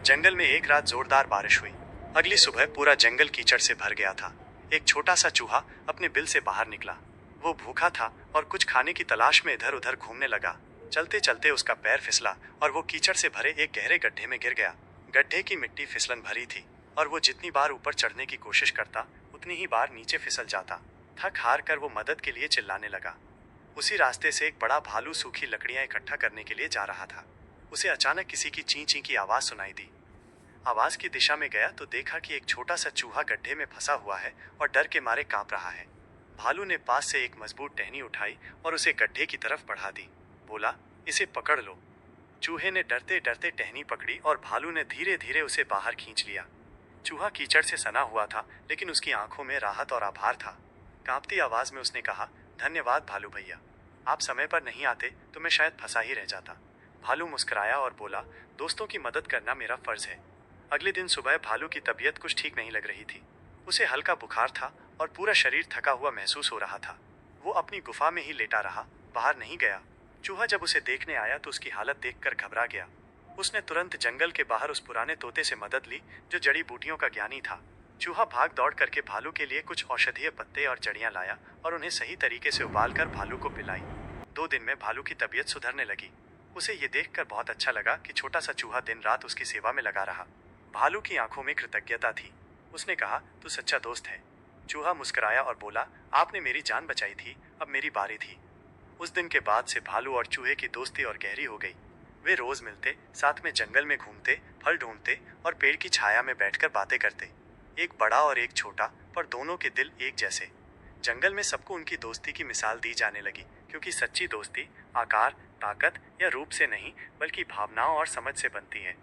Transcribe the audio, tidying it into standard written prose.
जंगल में एक रात जोरदार बारिश हुई। अगली सुबह पूरा जंगल कीचड़ से भर गया था। एक छोटा सा चूहा अपने बिल से बाहर निकला। वो भूखा था और कुछ खाने की तलाश में इधर उधर घूमने लगा। चलते चलते उसका पैर फिसला और वो कीचड़ से भरे एक गहरे गड्ढे में गिर गया। गड्ढे की मिट्टी फिसलन भरी थी और वो जितनी बार ऊपर चढ़ने की कोशिश करता उतनी ही बार नीचे फिसल जाता। थक हार कर वो मदद के लिए चिल्लाने लगा। उसी रास्ते से एक बड़ा भालू सूखी लकड़ियां इकट्ठा करने के लिए जा रहा था। उसे अचानक किसी की ची ची की आवाज सुनाई दी। आवाज की दिशा में गया तो देखा कि एक छोटा सा चूहा गड्ढे में फंसा हुआ है और डर के मारे कांप रहा है। भालू ने पास से एक मजबूत टहनी उठाई और उसे गड्ढे की तरफ बढ़ा दी। बोला, इसे पकड़ लो। चूहे ने डरते डरते टहनी पकड़ी और भालू ने धीरे धीरे उसे बाहर खींच लिया। चूहा कीचड़ से सना हुआ था, लेकिन उसकी आंखों में राहत और आभार था। कांपती आवाज में उसने कहा, धन्यवाद भालू भैया, आप समय पर नहीं आते तो मैं शायद फंसा ही रह जाता। भालू मुस्कुराया और बोला, दोस्तों की मदद करना मेरा फर्ज है। अगले दिन सुबह भालू की तबीयत कुछ ठीक नहीं लग रही थी। उसे हल्का बुखार था और पूरा शरीर थका हुआ महसूस हो रहा था। वो अपनी गुफा में ही लेटा रहा, बाहर नहीं गया। चूहा जब उसे देखने आया तो उसकी हालत देखकर घबरा गया। उसने तुरंत जंगल के बाहर उस पुराने तोते से मदद ली जो जड़ी बूटियों का ज्ञानी था। चूहा भाग दौड़ करके भालू के लिए कुछ औषधीय पत्ते और जड़ियां लाया और उन्हें सही तरीके से उबालकर भालू को पिलाई। 2 दिन में भालू की तबीयत सुधरने लगी। उसे ये देखकर बहुत अच्छा लगा कि छोटा सा चूहा दिन रात उसकी सेवा में लगा रहा। भालू की आंखों में कृतज्ञता थी। उसने कहा, तू सच्चा दोस्त है। चूहा मुस्कुराया और बोला, आपने मेरी जान बचाई थी, अब मेरी बारी थी। उस दिन के बाद से भालू और चूहे की दोस्ती और गहरी हो गई। वे रोज मिलते, साथ में जंगल में घूमते, फल ढूंढते और पेड़ की छाया में बैठकर बातें करते। एक बड़ा और एक छोटा, पर दोनों के दिल एक जैसे। जंगल में सबको उनकी दोस्ती की मिसाल दी जाने लगी, क्योंकि सच्ची दोस्ती आकार, ताकत या रूप से नहीं बल्कि भावनाओं और समझ से बनती है।